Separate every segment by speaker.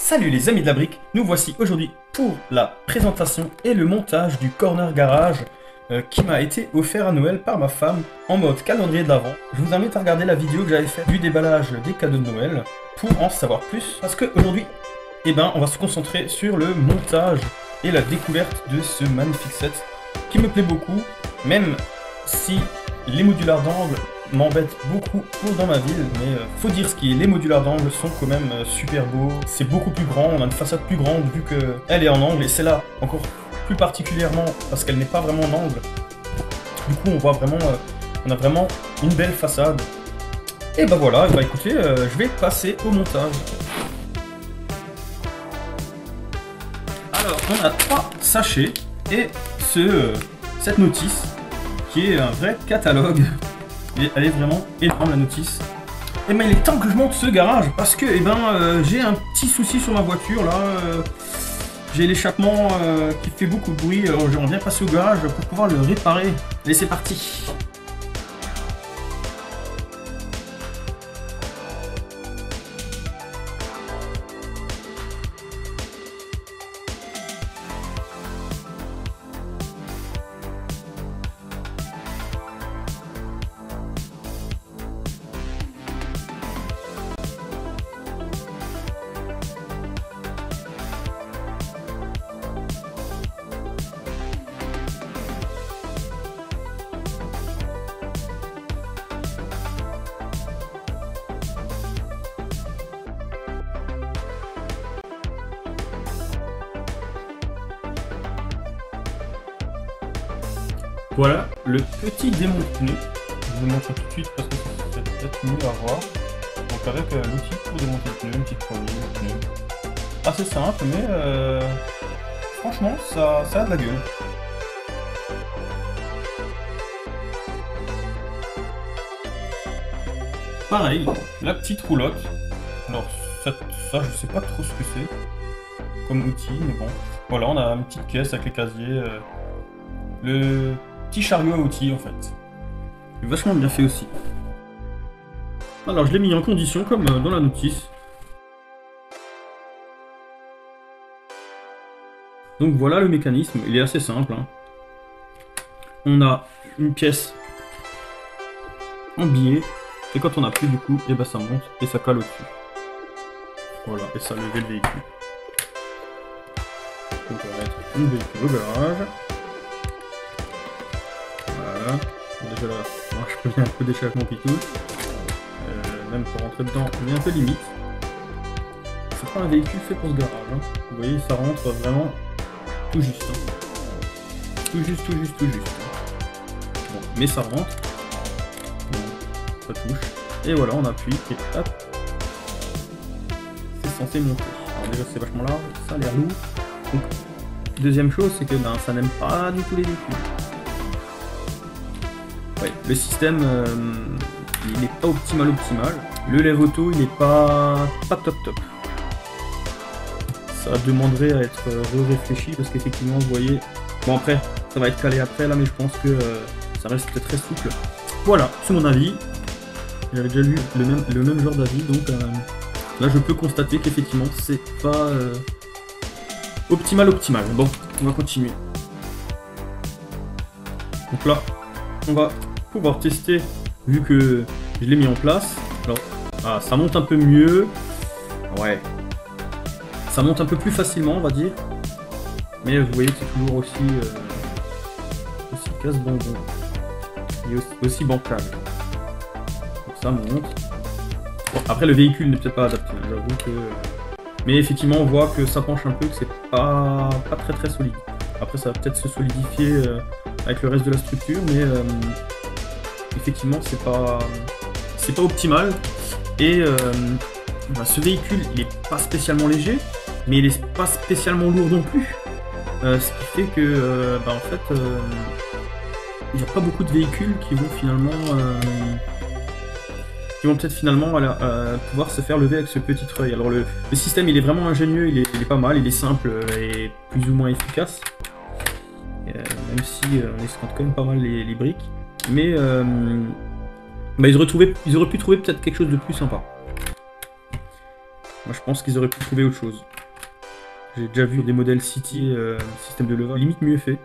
Speaker 1: Salut les amis de la brique, nous voici aujourd'hui pour la présentation et le montage du corner garage qui m'a été offert à Noël par ma femme en mode calendrier de l'Avent. Je vous invite à regarder la vidéo que j'avais faite du déballage des cadeaux de Noël pour en savoir plus, parce qu'aujourd'hui, on va se concentrer sur le montage et la découverte de ce magnifique set qui me plaît beaucoup, même si les modulars d'angle m'embête beaucoup dans ma ville, mais faut dire ce qui est, les modulars d'angle sont quand même super beaux, c'est beaucoup plus grand, on a une façade plus grande vu qu'elle est en angle, et c'est là encore plus particulièrement parce qu'elle n'est pas vraiment en angle. Du coup on voit vraiment, on a vraiment une belle façade. Et bah voilà, écoutez, je vais passer au montage. Alors on a 3 sachets et cette notice qui est un vrai catalogue. Et elle est vraiment énorme la notice. Et il est temps que je monte ce garage parce que j'ai un petit souci sur ma voiture là. J'ai l'échappement qui fait beaucoup de bruit. Alors j'aimerais bien passer au garage pour pouvoir le réparer. Allez, c'est parti. Voilà le petit démonte-pneu. Je vous montre tout de suite parce que c'est peut-être mieux à voir. Donc avec l'outil pour démonter le pneu, une petite poignée de pneu. Assez simple, mais franchement ça a de la gueule. Pareil, la petite roulotte. Alors ça je sais pas trop ce que c'est comme outil, mais bon. Voilà, on a une petite caisse avec les casiers. Le petit chariot à outils en fait. C'est vachement bien fait aussi. Alors je l'ai mis en condition comme dans la notice. Donc voilà le mécanisme, il est assez simple. Hein. On a une pièce en billet et quand on a plus du coup, et ça monte et ça colle au-dessus. Voilà, et ça levait le véhicule. Donc on va mettre une véhicule au garage. Voilà. Bon, déjà là, moi, je peux bien un peu d'échappement qui touche. Même pour rentrer dedans, on est un peu limite. C'est pas un véhicule fait pour ce garage. Hein. Vous voyez, ça rentre vraiment tout juste. Hein. Tout juste. Bon, mais ça rentre. Bon, ça touche. Et voilà, on appuie et hop. C'est censé monter. Alors déjà, c'est vachement large, ça a l'air lourd. Donc, deuxième chose, c'est que ça n'aime pas du tout les véhicules. Ouais, le système il n'est pas optimal. Le lève auto il n'est pas top. Ça demanderait à être réfléchi parce qu'effectivement vous voyez. Bon après ça va être calé après là, mais je pense que ça reste très souple. Voilà, c'est mon avis. J'avais déjà lu le même genre d'avis, donc là je peux constater qu'effectivement c'est pas optimal. Bon, on va continuer. Donc là on va pouvoir tester vu que je l'ai mis en place. Alors, ça monte un peu mieux. Ouais. Ça monte un peu plus facilement, on va dire. Mais vous voyez que c'est toujours aussi casse-bonbon. Et aussi bancal. Donc ça monte. Bon, après le véhicule n'est peut-être pas adapté, j'avoue que. Mais effectivement on voit que ça penche un peu, que c'est pas très solide. Après ça va peut-être se solidifier avec le reste de la structure, mais effectivement c'est pas optimal. Et ce véhicule il est pas spécialement léger, mais il est pas spécialement lourd non plus. Ce qui fait que en fait il n'y a pas beaucoup de véhicules qui vont finalement peut-être finalement pouvoir se faire lever avec ce petit treuil. Alors le système il est vraiment ingénieux, il est pas mal, il est simple et plus ou moins efficace. Même si on escompte quand même pas mal les briques. Mais ils auraient pu trouver peut-être quelque chose de plus sympa. Moi je pense qu'ils auraient pu trouver autre chose. J'ai déjà vu des modèles City, système de level limite mieux fait.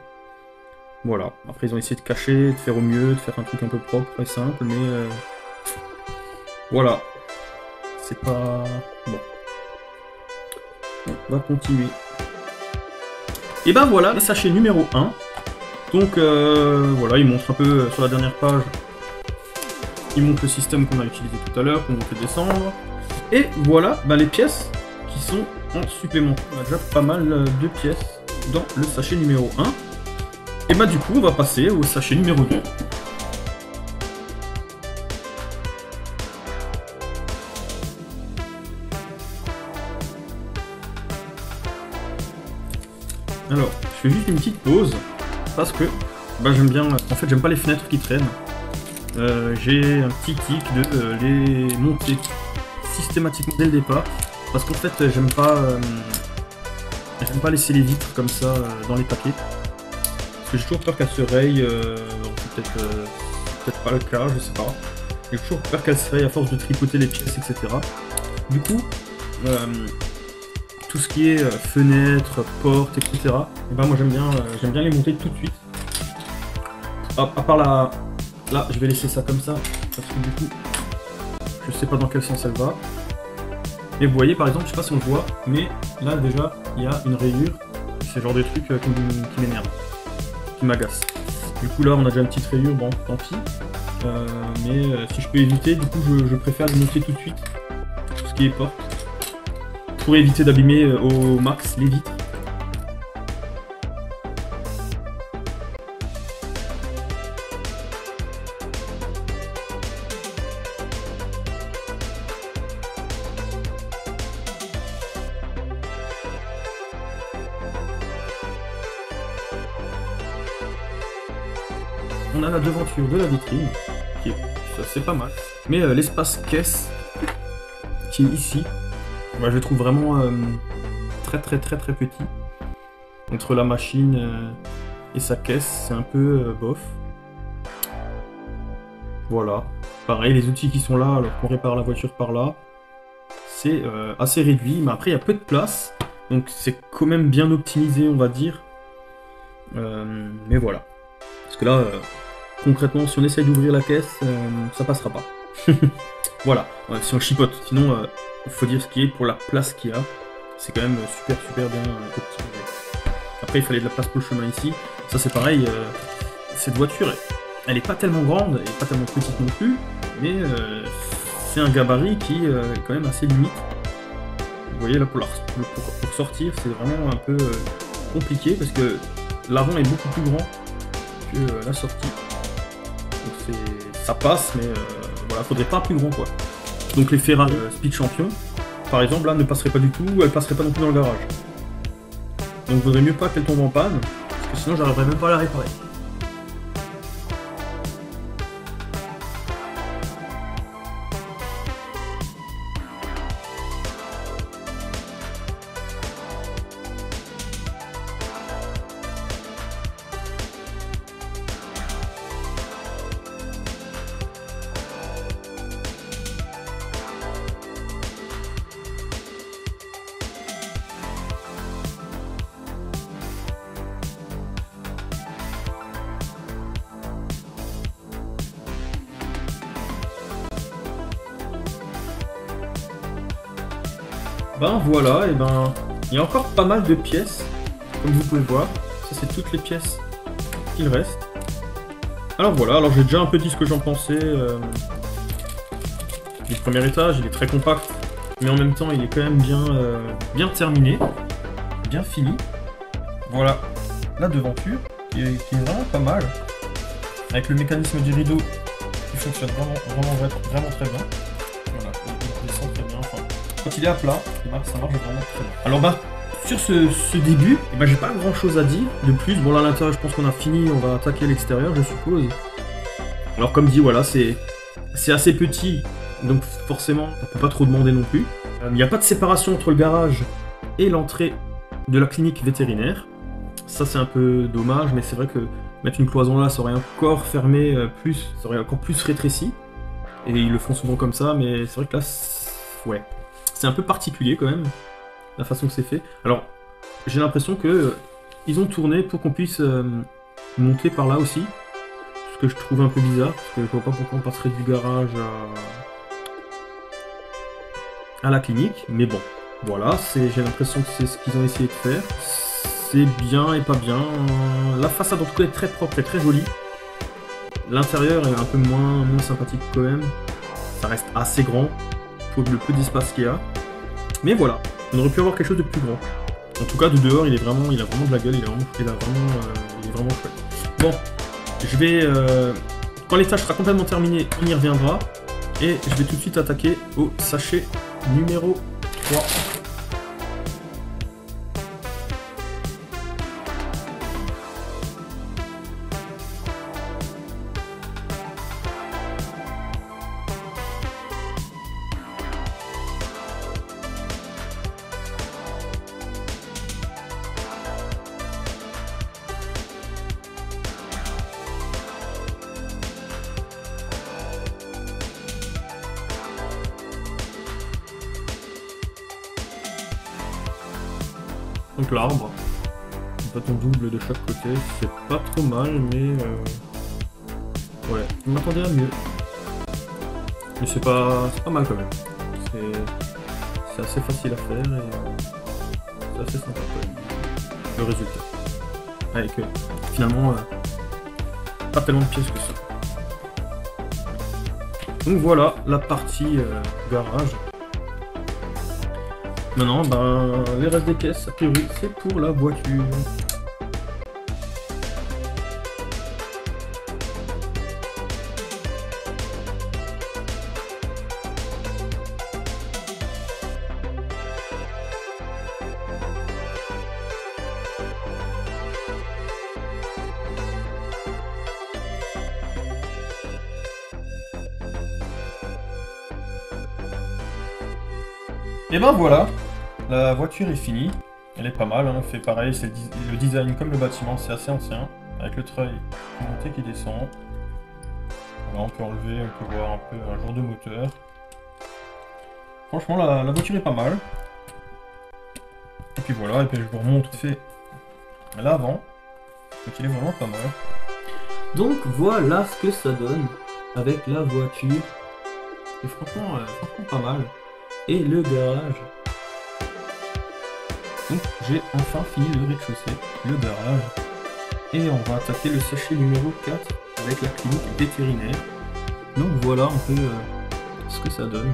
Speaker 1: Voilà, après ils ont essayé de cacher, de faire au mieux, de faire un truc un peu propre et simple, mais voilà, c'est pas... Bon. On va continuer. Et ben voilà, les sachets numéro 1. Donc voilà, il montre un peu sur la dernière page, il montre le système qu'on a utilisé tout à l'heure, qu'on va descendre. Et voilà les pièces qui sont en supplément. On a déjà pas mal de pièces dans le sachet numéro 1. Et bah du coup, on va passer au sachet numéro 2. Alors, je fais juste une petite pause parce que j'aime bien. En fait, j'aime pas les fenêtres qui traînent. J'ai un petit tic de les monter systématiquement dès le départ parce qu'en fait, j'aime pas laisser les vitres comme ça dans les paquets. Parce que j'ai toujours peur qu'elles se rayent. Peut-être pas le cas, je sais pas. J'ai toujours peur qu'elles se rayent à force de tripoter les pièces, etc. Du coup, tout ce qui est fenêtres, portes, etc. Et ben moi j'aime bien les monter tout de suite. À part là, je vais laisser ça comme ça parce que du coup, je sais pas dans quel sens elle va. Et vous voyez par exemple, je sais pas si on le voit, mais là déjà il y a une rayure. C'est le genre de truc qui m'énerve, qui m'agace. Du coup là on a déjà une petite rayure, bon tant pis. Mais si je peux éviter, du coup je préfère les monter tout de suite. Tout ce qui est porte. Pour éviter d'abîmer au max les vitres. On a la devanture de la vitrine, qui est c'est pas mal. Mais l'espace caisse, qui est ici, je le trouve vraiment très petit. Entre la machine et sa caisse, c'est un peu bof. Voilà. Pareil, les outils qui sont là, alors qu'on répare la voiture par là, c'est assez réduit, mais après il y a peu de place, donc c'est quand même bien optimisé, on va dire. Mais voilà. Parce que là, concrètement, si on essaye d'ouvrir la caisse, ça passera pas. Voilà, si on chipote. Sinon, il faut dire ce qui est pour la place qu'il y a. C'est quand même super bien optimisé. Après, il fallait de la place pour le chemin ici. Ça, c'est pareil. Cette voiture, elle est pas tellement grande et pas tellement petite non plus, mais c'est un gabarit qui est quand même assez limite. Vous voyez, là, pour sortir, c'est vraiment un peu compliqué parce que l'avant est beaucoup plus grand que la sortie. Donc ça passe, mais voilà, faudrait pas plus grand quoi. Donc les Ferrari Speed Champion, par exemple, là ne passeraient pas du tout, elles passeraient pas non plus dans le garage. Donc vaudrait mieux pas qu'elles tombent en panne, parce que sinon j'arriverais même pas à la réparer. Ben voilà, et ben il y a encore pas mal de pièces, comme vous pouvez voir. Ça c'est toutes les pièces qu'il reste. Alors voilà, alors j'ai déjà un peu dit ce que j'en pensais. Le premier étage, il est très compact, mais en même temps il est quand même bien terminé, bien fini. Voilà, la devanture qui est vraiment pas mal, avec le mécanisme du rideau qui fonctionne vraiment très bien. Voilà, il descend très bien. Enfin, quand il est à plat, ça marche vraiment très bien. Alors sur ce début, j'ai pas grand chose à dire de plus. Bon là à l'intérieur je pense qu'on a fini, on va attaquer l'extérieur je suppose. Alors comme dit voilà, c'est assez petit, donc forcément on peut pas trop demander non plus. Il n'y a pas de séparation entre le garage et l'entrée de la clinique vétérinaire. Ça c'est un peu dommage, mais c'est vrai que mettre une cloison là, ça aurait encore fermé plus, ça aurait encore plus rétréci. Et ils le font souvent comme ça, mais c'est vrai que là, ouais. C'est un peu particulier quand même, la façon que c'est fait. Alors, j'ai l'impression que ils ont tourné pour qu'on puisse monter par là aussi. Ce que je trouve un peu bizarre, parce que je vois pas pourquoi on passerait du garage à la clinique. Mais bon, voilà, j'ai l'impression que c'est ce qu'ils ont essayé de faire. C'est bien et pas bien. La façade en tout cas est très propre et très jolie. L'intérieur est un peu moins sympathique quand même. Ça reste assez grand pour le peu d'espace qu'il y a. Mais voilà, on aurait pu avoir quelque chose de plus grand. En tout cas, de dehors, il a vraiment de la gueule, il est vraiment chouette. Bon, je vais... quand l'étage sera complètement terminé, on y reviendra. Et je vais tout de suite attaquer au sachet numéro 3. Donc l'arbre, en fait on double de chaque côté, c'est pas trop mal, mais ouais, je m'attendais à mieux. Mais c'est pas mal quand même. C'est assez facile à faire et c'est assez sympa quand même, le résultat. Avec finalement pas tellement de pièces que ça. Donc voilà la partie garage. Maintenant, ben, les restes des pièces, a priori, c'est pour la voiture. Et ben voilà, la voiture est finie, elle est pas mal, hein. Fait pareil, c'est le design comme le bâtiment, c'est assez ancien, avec le treuil qui monte et qui descend. Voilà, on peut enlever, on peut voir un peu un genre de moteur. Franchement, la voiture est pas mal. Et puis voilà, et puis je vous remontre fait l'avant, donc il est vraiment pas mal. Donc voilà ce que ça donne avec la voiture. Et franchement pas mal. Et le garage. Donc j'ai enfin fini le rez-de-chaussée, le garage. Et on va attaquer le sachet numéro 4 avec la clinique vétérinaire. Donc voilà un peu ce que ça donne.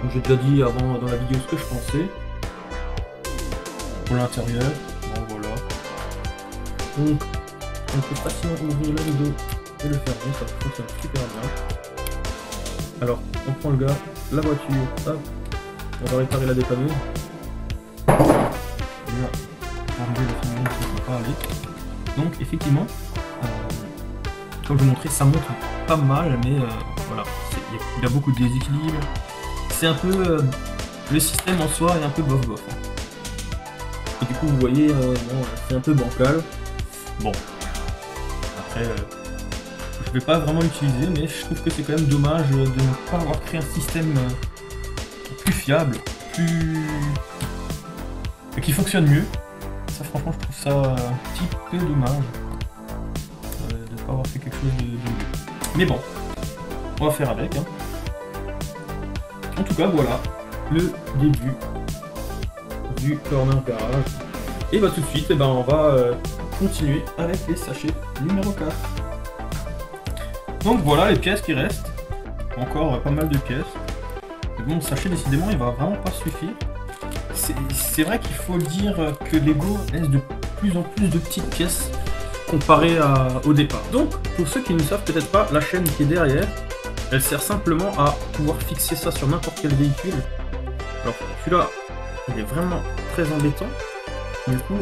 Speaker 1: Donc j'ai déjà dit avant dans la vidéo ce que je pensais. Pour l'intérieur, bon voilà. Donc on peut facilement ouvrir le rideau et le fermer, ça fonctionne super bien. Alors on prend le gars, la voiture, hop, on va réparer la dépanneuse. Là, enlever la finition, ça ne peut pas aller. Donc effectivement, comme je vous montrais, ça monte pas mal, mais voilà, il y a beaucoup de déséquilibre. C'est un peu le système en soi est un peu bof bof. Et du coup vous voyez, bon, c'est un peu bancal. Bon, après je vais pas vraiment l'utiliser, mais je trouve que c'est quand même dommage de ne pas avoir créé un système plus fiable, qui fonctionne mieux. Ça franchement je trouve ça un petit peu dommage de ne pas avoir fait quelque chose de mieux. Mais bon, on va faire avec. Hein. En tout cas voilà le début du corner garage. Et bah tout de suite, on va continuer avec les sachets numéro 4. Donc voilà les pièces qui restent. Encore pas mal de pièces. Mais bon, le sachet décidément il va vraiment pas suffire. C'est vrai qu'il faut dire que Lego laisse de plus en plus de petites pièces comparé au départ. Donc pour ceux qui ne savent peut-être pas, la chaîne qui est derrière, elle sert simplement à pouvoir fixer ça sur n'importe quel véhicule. Alors celui-là, il est vraiment très embêtant. Du coup,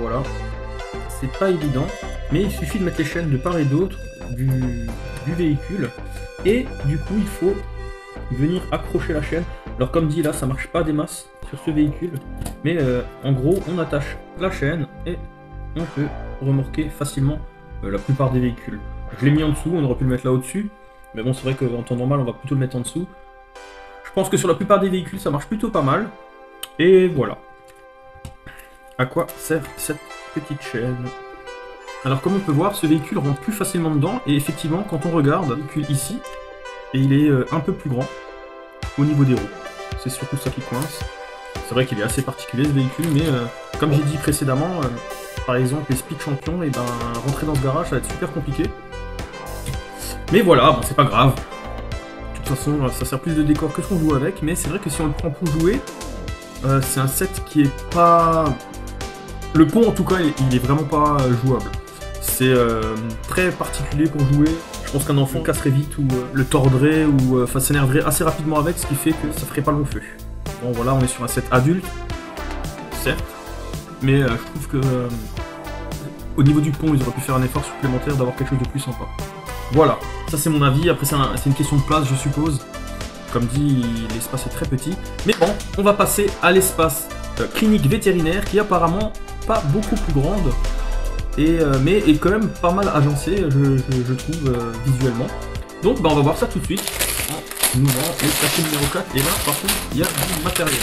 Speaker 1: voilà, c'est pas évident, mais il suffit de mettre les chaînes de part et d'autre du véhicule, et du coup il faut venir accrocher la chaîne. Alors comme dit là, ça marche pas des masses sur ce véhicule, mais en gros on attache la chaîne et on peut remorquer facilement la plupart des véhicules. Je l'ai mis en dessous, on aurait pu le mettre là au-dessus, mais bon c'est vrai qu'en temps normal on va plutôt le mettre en dessous. Je pense que sur la plupart des véhicules ça marche plutôt pas mal, et voilà. À quoi sert cette petite chaîne? Alors comme on peut voir, ce véhicule rentre plus facilement dedans, et effectivement, quand on regarde le véhicule ici, et il est un peu plus grand au niveau des roues. C'est surtout ça qui coince. C'est vrai qu'il est assez particulier ce véhicule, mais comme j'ai dit précédemment, par exemple les Speed Champions, et ben rentrer dans ce garage ça va être super compliqué. Mais voilà, bon c'est pas grave. De toute façon, ça sert plus de décor que ce qu'on joue avec, mais c'est vrai que si on le prend pour jouer, c'est un set qui est pas... Le pont en tout cas, il est vraiment pas jouable. C'est très particulier pour jouer. Je pense qu'un enfant casserait vite ou le tordrait ou s'énerverait assez rapidement avec, ce qui fait que ça ferait pas long feu. Bon voilà, on est sur un set adulte, certes, mais je trouve que au niveau du pont, ils auraient pu faire un effort supplémentaire d'avoir quelque chose de plus sympa. Voilà, ça c'est mon avis. Après c'est une question de place, je suppose. Comme dit, l'espace est très petit. Mais bon, on va passer à l'espace clinique vétérinaire qui est apparemment pas beaucoup plus grande. Mais est quand même pas mal agencée, je trouve, visuellement. Donc bah, on va voir ça tout de suite. En ouvrant le sachet numéro 4. Et là, par contre, il y a du matériel.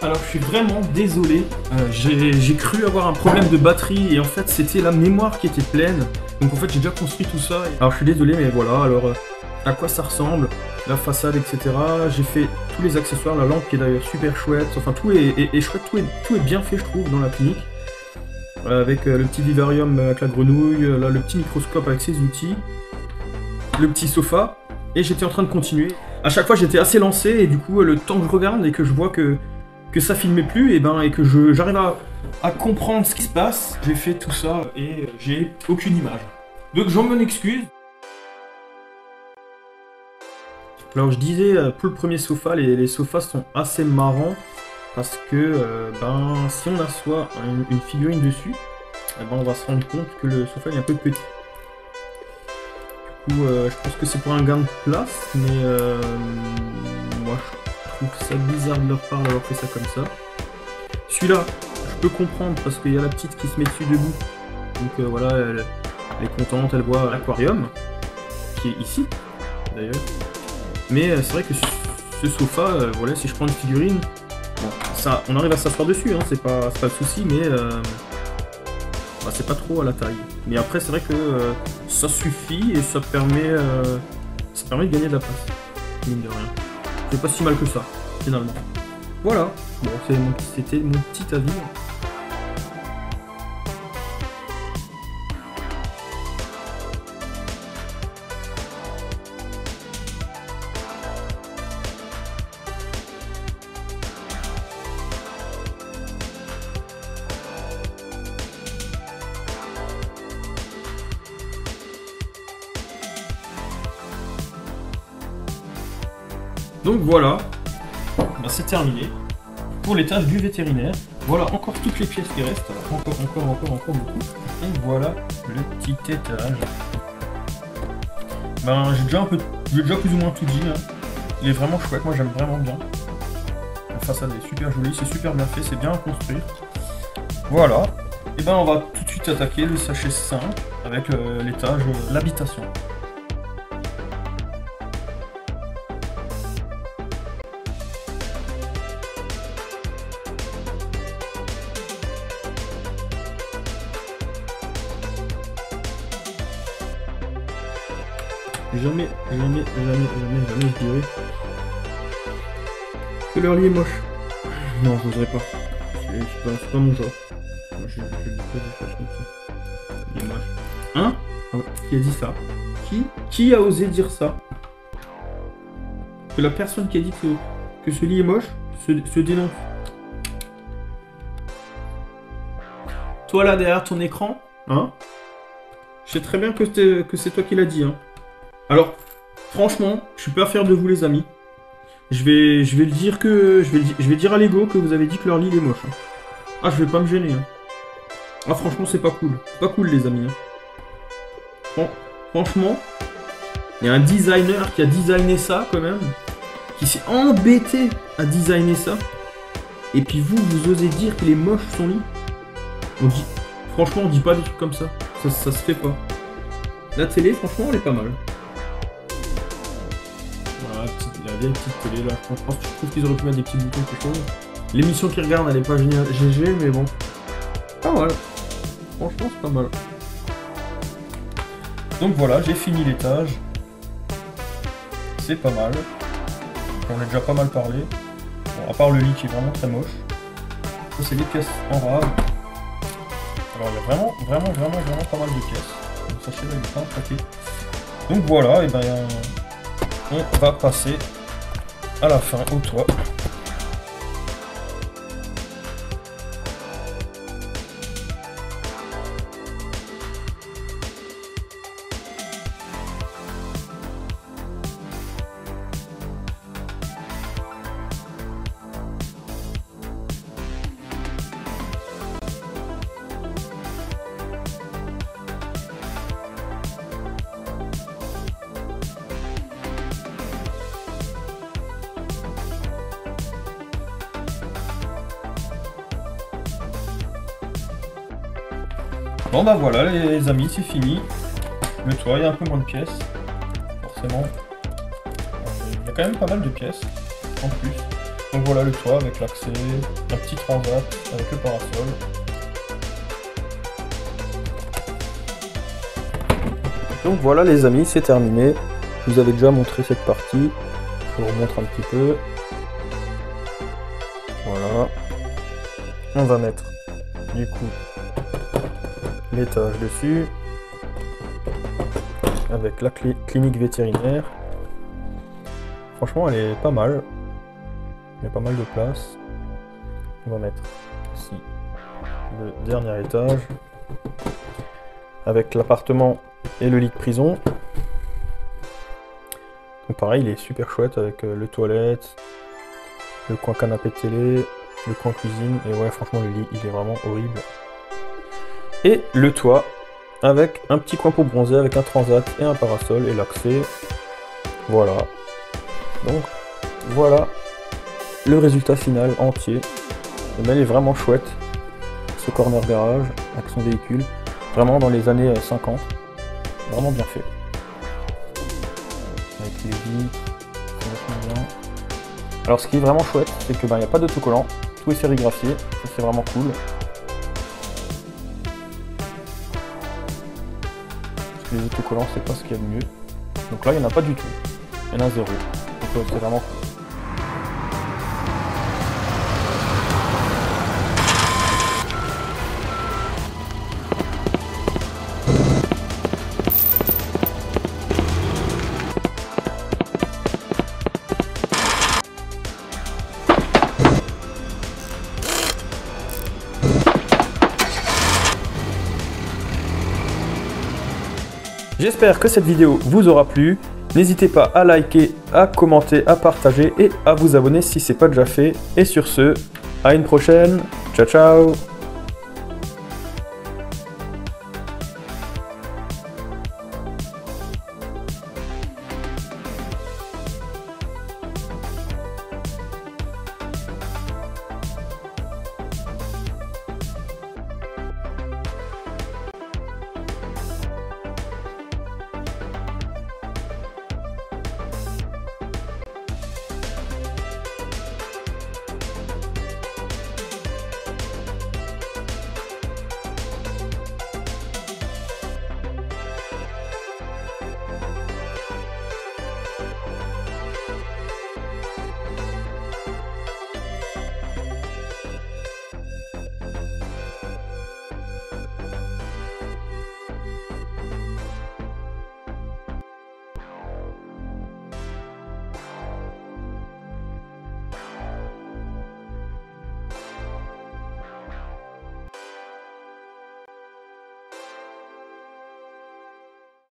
Speaker 1: Alors je suis vraiment désolé, j'ai cru avoir un problème de batterie et en fait c'était la mémoire qui était pleine. Donc en fait j'ai déjà construit tout ça. Alors je suis désolé mais voilà, alors à quoi ça ressemble, la façade etc. J'ai fait tous les accessoires, la lampe qui est d'ailleurs super chouette, enfin tout est chouette, tout est bien fait je trouve dans la clinique. Avec le petit vivarium avec la grenouille, là, le petit microscope avec ses outils, le petit sofa. Et j'étais en train de continuer. À chaque fois j'étais assez lancé et du coup le temps que je regarde et que je vois que ça filmait plus et que j'arrive à comprendre ce qui se passe, j'ai fait tout ça et j'ai aucune image. Donc j'en m'en excuse. Alors je disais pour le premier sofa, les sofas sont assez marrants parce que si on assoit une figurine dessus, on va se rendre compte que le sofa est un peu petit. Du coup je pense que c'est pour un gain de place, mais moi je trouve ça bizarre de leur part d'avoir fait ça comme ça. Celui-là, je peux comprendre parce qu'il y a la petite qui se met dessus debout. Donc voilà, elle est contente, elle voit l'aquarium, qui est ici d'ailleurs. Mais c'est vrai que ce sofa, voilà, si je prends une figurine, bon, ça, on arrive à s'asseoir dessus, hein, c'est pas le souci, mais c'est pas trop à la taille. Mais après, c'est vrai que ça suffit et ça permet de gagner de la place, mine de rien. C'est pas si mal que ça, finalement. Voilà, bon, c'était mon petit avis. Donc voilà, c'est terminé pour l'étage du vétérinaire. Voilà encore toutes les pièces qui restent. Alors, encore beaucoup. Et voilà le petit étage. J'ai déjà plus ou moins tout dit. Hein. Il est vraiment chouette, moi j'aime vraiment bien. La façade est super jolie, c'est super bien fait, c'est bien à construire. Voilà. Et on va tout de suite attaquer le sachet 5 avec l'étage, l'habitation. Jamais je dirais que leur lit est moche. Non, je n'oserais pas. C'est pas mon genre. Moi, je dis pas des choses comme ça. Il est moche. Hein? Qui a dit ça? Qui a osé dire ça? Que la personne qui a dit que ce lit est moche se dénonce. Toi là derrière ton écran, hein? Je sais très bien que c'est toi qui l'as dit, hein. Alors, franchement, je suis pas fier de vous les amis. je vais le dire que... Je vais dire à Lego que vous avez dit que leur lit il est moche. Hein. Ah, je vais pas me gêner. Hein. Ah, franchement, c'est pas cool. C'est pas cool, les amis. Hein. Franchement, il y a un designer qui a designé ça, quand même. Qui s'est embêté à designer ça. Et puis vous osez dire qu'il est moche, son lit. On dit... Franchement, on dit pas des trucs comme ça. Ça se fait pas. La télé, franchement, elle est pas mal. Voilà, la vieille petite télé, là. Je trouve qu'ils auraient pu mettre des petits boutons, quelque chose. L'émission qu'ils regardent, elle est pas géniale. GG, mais bon. Pas mal. Franchement, c'est pas mal. Donc voilà, j'ai fini l'étage. C'est pas mal. J'en ai déjà pas mal parlé. Bon, à part le lit qui est vraiment très moche. Ça, c'est des pièces en rave. Alors, il y a vraiment pas mal de pièces. Donc, sachez, là, il est pas un paquet. Donc voilà, et ben, on va passer à la fin au toit. Bon bah voilà les amis, c'est fini. Le toit, il y a un peu moins de pièces. Forcément. Il y a quand même pas mal de pièces. En plus. Donc voilà le toit avec l'accès. Un petit transat avec le parasol. Donc voilà les amis, c'est terminé. Je vous avais déjà montré cette partie. Je vous remontre un petit peu. Voilà. On va mettre du coup l'étage dessus avec la clinique vétérinaire. Franchement, elle est pas mal. Il y a pas mal de place. On va mettre ici le dernier étage avec l'appartement et le lit de prison. Donc pareil, il est super chouette avec le toilette, le coin canapé de télé, le coin cuisine. Et ouais, franchement, le lit, il est vraiment horrible. Et le toit avec un petit coin pour bronzer avec un transat et un parasol et l'accès. Voilà. Donc voilà le résultat final entier. Et bien, il est vraiment chouette ce corner garage avec son véhicule. Vraiment dans les années 50. Vraiment bien fait. Avec les vitres. Bien. Alors ce qui est vraiment chouette, c'est que il n'y a pas d'autocollant. Tout est sérigraphié. Ça c'est vraiment cool. Les autocollants, c'est pas ce qu'il y a de mieux. Donc là, il n'y en a pas du tout. Il y en a 0. Donc c'est vraiment cool. J'espère que cette vidéo vous aura plu. N'hésitez pas à liker, à commenter, à partager et à vous abonner si ce n'est pas déjà fait. Et sur ce, à une prochaine. Ciao ciao.